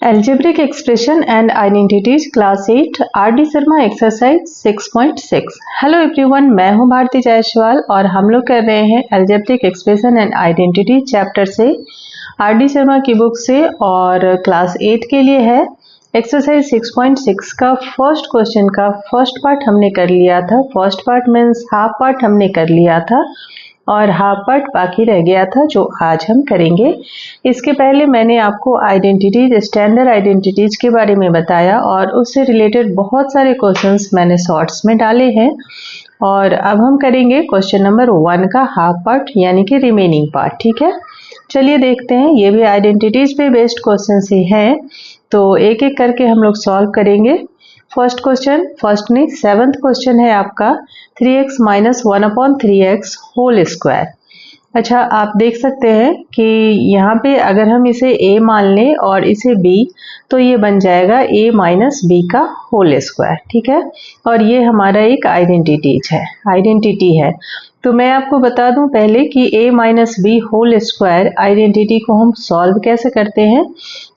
Algebraic expression and identities class 8 RD. Sharma exercise 6.6। Hello everyone, मैं हूं भारती जायसवाल और हम लोग कर रहे हैं algebraic expression and identity chapter से आर.डी. शर्मा की बुक से और क्लास 8 के लिए है एक्सरसाइज 6.6 का फर्स्ट क्वेश्चन का फर्स्ट पार्ट हमने कर लिया था। First part means half part हमने कर लिया था और हाफ पार्ट बाकी रह गया था जो आज हम करेंगे। इसके पहले मैंने आपको आइडेंटिटीज, स्टैंडर्ड आइडेंटिटीज के बारे में बताया और उससे रिलेटेड बहुत सारे क्वेश्चंस मैंने शॉर्ट्स में डाले हैं और अब हम करेंगे क्वेश्चन नंबर 1 का हाफ पार्ट यानी कि रिमेनिंग पार्ट। ठीक है, चलिए देखते हैं। ये भी आइडेंटिटीज पे बेस्ड क्वेश्चन ही हैं, तो एक एक करके हम लोग सॉल्व करेंगे। फर्स्ट क्वेश्चन, फर्स्ट नहीं, 7th क्वेश्चन है आपका 3x minus 1/3x whole square. अच्छा, आप देख सकते हैं कि यहाँ पे अगर हम इसे a मान लें और इसे b तो ये बन जाएगा a माइनस b का होल स्क्वायर। ठीक है, और ये हमारा एक आइडेंटिटी है। तो मैं आपको बता दूं पहले कि a minus B whole square identity को हम सॉल्व कैसे करते हैं।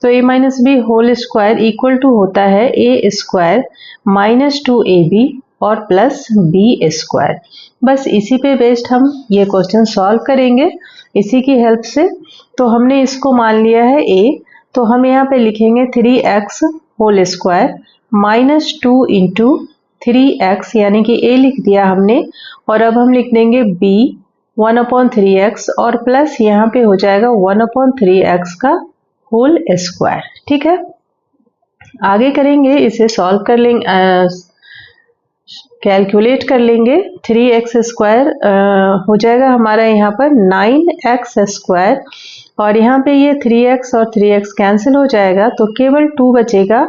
तो a minus B whole square equal to होता है a स्क्वायर माइनस 2ab और प्लस b स्क्वायर। बस इसी पे बेस्ड हम ये क्वेश्चन सॉल्व करेंगे इसी की हेल्प से। तो हमने इसको मान लिया है a, तो हम यहाँ पे लिखेंगे 3x whole square minus 2 into 3x यानी कि a लिख दिया हमने और अब हम लिख देंगे b 1/3x और प्लस यहाँ पे हो जाएगा 1/3x का होल स्क्वायर। ठीक है, आगे करेंगे, इसे सॉल्व कर लेंगे, कैलकुलेट कर लेंगे। 3x स्क्वायर हो जाएगा हमारा यहाँ पर 9x स्क्वायर और यहाँ पे ये 3x और 3x कैंसिल हो जाएगा तो केवल 2 बचेगा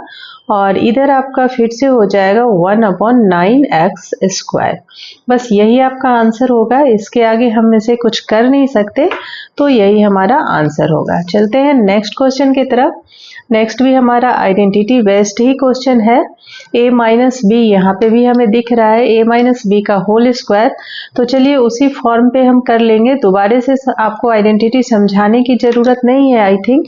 और इधर आपका फिर से हो जाएगा 1/9x स्क्वायर। बस यही आपका आंसर होगा, इसके आगे हम इसे कुछ कर नहीं सकते, तो यही हमारा आंसर होगा। चलते हैं नेक्स्ट क्वेश्चन की तरफ। नेक्स्ट भी हमारा आइडेंटिटी बेस्ड ही क्वेश्चन है। a माइनस बी यहाँ पे भी हमें दिख रहा है a माइनस बी का होल स्क्वायर, तो चलिए उसी फॉर्म पे हम कर लेंगे। दोबारा से आपको आइडेंटिटी समझाने की ज़रूरत नहीं है, आई थिंक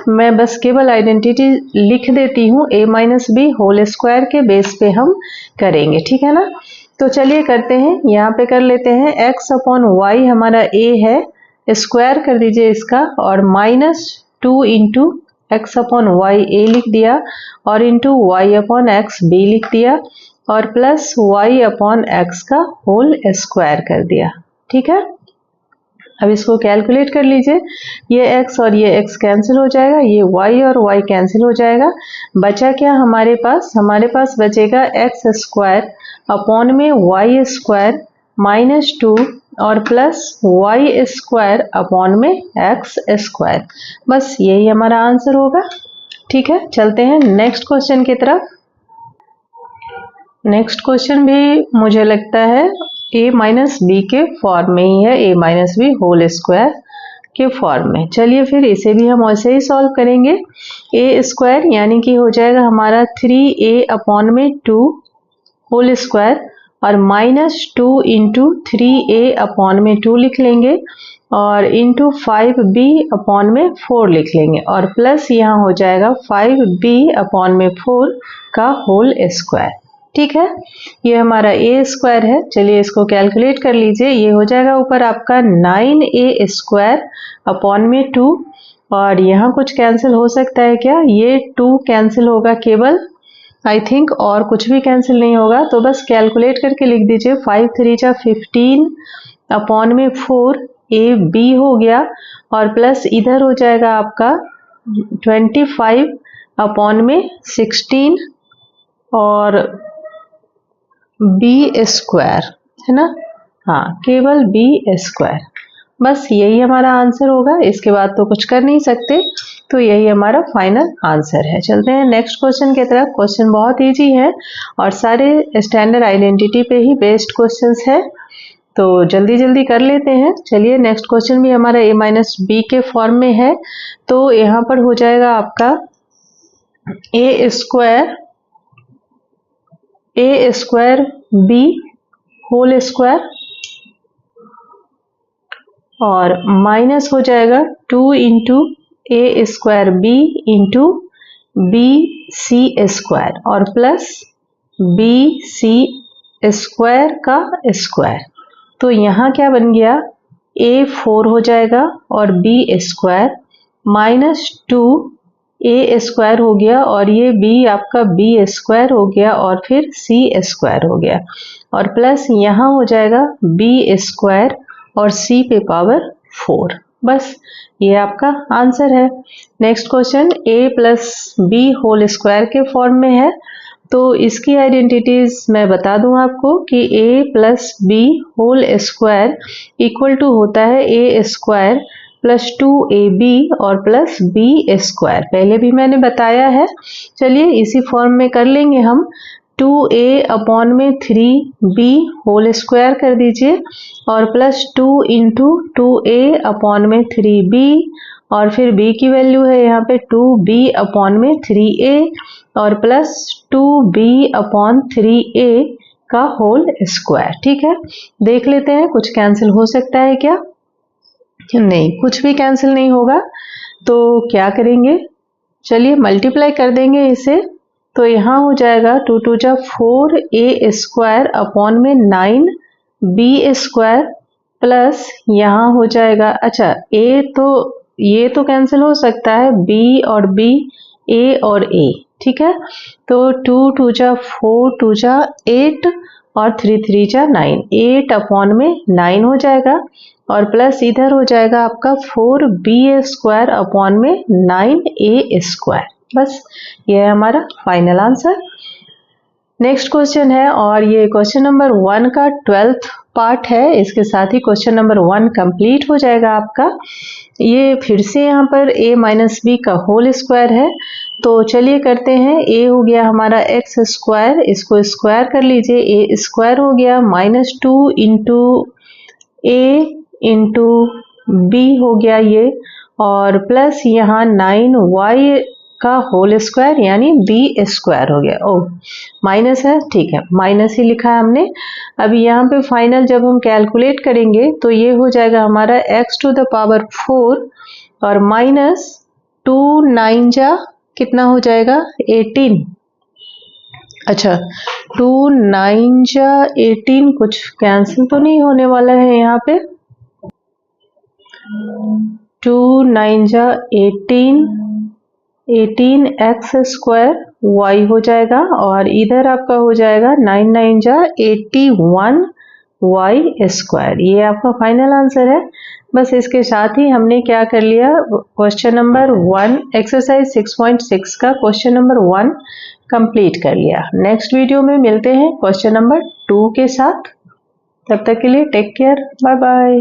मैं बस केवल आइडेंटिटी लिख देती हूँ। a minus B whole square के बेस पे हम करेंगे, ठीक है ना। तो चलिए करते हैं, यहाँ पे कर लेते हैं x/y हमारा a है, स्क्वायर कर दीजिए इसका और माइनस 2 इंटू x/y a लिख दिया और इंटू y/x b लिख दिया और प्लस y/x का होल स्क्वायर कर दिया। ठीक है, अब इसको कैलकुलेट कर लीजिए। ये x और ये x कैंसिल हो जाएगा, ये y और y कैंसिल हो जाएगा। बचा क्या हमारे पास बचेगा x स्क्वायर अपॉन में y स्क्वायर माइनस 2 और प्लस y स्क्वायर अपॉन में x स्क्वायर। बस यही हमारा आंसर होगा। ठीक है, चलते हैं नेक्स्ट क्वेश्चन की तरफ। नेक्स्ट क्वेश्चन भी मुझे लगता है a माइनस बी के फॉर्म में ही है, a minus B whole square के फॉर्म में। चलिए फिर इसे भी हम वैसे ही सॉल्व करेंगे। a स्क्वायर यानी कि हो जाएगा हमारा 3a अपॉन में 2 होल स्क्वायर और माइनस 2 इंटू 3a अपॉन में 2 लिख लेंगे और इंटू 5b अपॉन में 4 लिख लेंगे और प्लस यहाँ हो जाएगा 5b अपॉन में 4 का होल स्क्वायर। ठीक है, ये हमारा a स्क्वायर है। चलिए इसको कैलकुलेट कर लीजिए। ये हो जाएगा ऊपर आपका 9a स्क्वायर अपॉन में 2 और यहाँ कुछ कैंसिल हो सकता है क्या? ये 2 कैंसिल होगा केवल, आई थिंक, और कुछ भी कैंसिल नहीं होगा। तो बस कैलकुलेट करके लिख दीजिए 5 3 जा 15 अपॉन में 4 a b हो गया और प्लस इधर हो जाएगा आपका 25 अपॉन में 16 और b स्क्वायर, है ना। हाँ, केवल b स्क्वायर। बस यही हमारा आंसर होगा, इसके बाद तो कुछ कर नहीं सकते, तो यही हमारा फाइनल आंसर है। चलते हैं नेक्स्ट क्वेश्चन की तरफ। क्वेश्चन बहुत इजी है और सारे स्टैंडर्ड आइडेंटिटी पे ही बेस्ड क्वेश्चंस है, तो जल्दी जल्दी कर लेते हैं। चलिए नेक्स्ट क्वेश्चन भी हमारा a माइनस बी के फॉर्म में है, तो यहाँ पर हो जाएगा आपका a square b whole square और माइनस हो जाएगा 2 into a square b into B C square और प्लस बी सी स्क्वायर का स्क्वायर। तो यहाँ क्या बन गया, ए 4 हो जाएगा और बी स्क्वायर माइनस 2 ए स्क्वायर हो गया और ये बी आपका बी स्क्वायर हो गया और फिर सी स्क्वायर हो गया और प्लस यहाँ हो जाएगा बी स्क्वायर और सी पे पावर 4। बस ये आपका आंसर है। नेक्स्ट क्वेश्चन ए प्लस बी होल स्क्वायर के फॉर्म में है, तो इसकी आइडेंटिटीज मैं बता दूं आपको कि a plus B whole square equal to होता है ए स्क्वायर प्लस 2ab और प्लस बी स्क्वायर। पहले भी मैंने बताया है, चलिए इसी फॉर्म में कर लेंगे हम। 2a अपॉन में 3b होल स्क्वायर कर दीजिए और प्लस 2 इंटू 2a अपॉन में 3b और फिर b की वैल्यू है यहाँ पे 2b अपॉन में 3a और प्लस 2b अपॉन 3a का होल स्क्वायर। ठीक है, देख लेते हैं कुछ कैंसिल हो सकता है क्या? नहीं, कुछ भी कैंसिल नहीं होगा। तो क्या करेंगे, चलिए मल्टीप्लाई कर देंगे इसे। तो यहाँ हो जाएगा 2 2 जा 4 ए स्क्वायर अपॉन में 9 बी स्क्वायर प्लस यहाँ हो जाएगा, अच्छा ए तो ये तो कैंसिल हो सकता है, बी और बी, ए और ए। ठीक है, तो 2 2 जा 4 2 जा 8 और 3 3 जा 9, 8 अपॉन में 9 हो जाएगा और प्लस इधर हो जाएगा आपका 4b स्क्वायर अपॉन में 9a स्क्वायर। बस ये है हमारा फाइनल आंसर। नेक्स्ट क्वेश्चन है और ये क्वेश्चन नंबर 1 का 12th पार्ट है। इसके साथ ही क्वेश्चन नंबर 1 कंप्लीट हो जाएगा आपका। ये फिर से यहाँ पर a माइनस बी का होल स्क्वायर है, तो चलिए करते हैं। a हो गया हमारा एक्स स्क्वायर, इसको स्क्वायर कर लीजिए, a स्क्वायर हो गया minus 2 into a into B हो गया ये और प्लस यहाँ 9y का होल स्क्वायर यानी बी स्क्वायर हो गया। ओ माइनस है, ठीक है, माइनस ही लिखा है हमने। अभी यहाँ पे फाइनल जब हम कैलकुलेट करेंगे तो ये हो जाएगा हमारा x टू द पावर 4 और माइनस 2 9 जा कितना हो जाएगा 18। अच्छा 2 9 जा 18, कुछ कैंसिल तो नहीं होने वाला है यहाँ पे। 2 9 जा 18, 18x स्क्वायर y हो जाएगा और इधर आपका हो जाएगा 9 9 जा 81 y स्क्वायर। ये आपका फाइनल आंसर है। बस इसके साथ ही हमने क्या कर लिया, क्वेश्चन नंबर 1 एक्सरसाइज 6.6 का क्वेश्चन नंबर 1 कंप्लीट कर लिया। नेक्स्ट वीडियो में मिलते हैं क्वेश्चन नंबर 2 के साथ। तब तक के लिए टेक केयर, बाय बाय।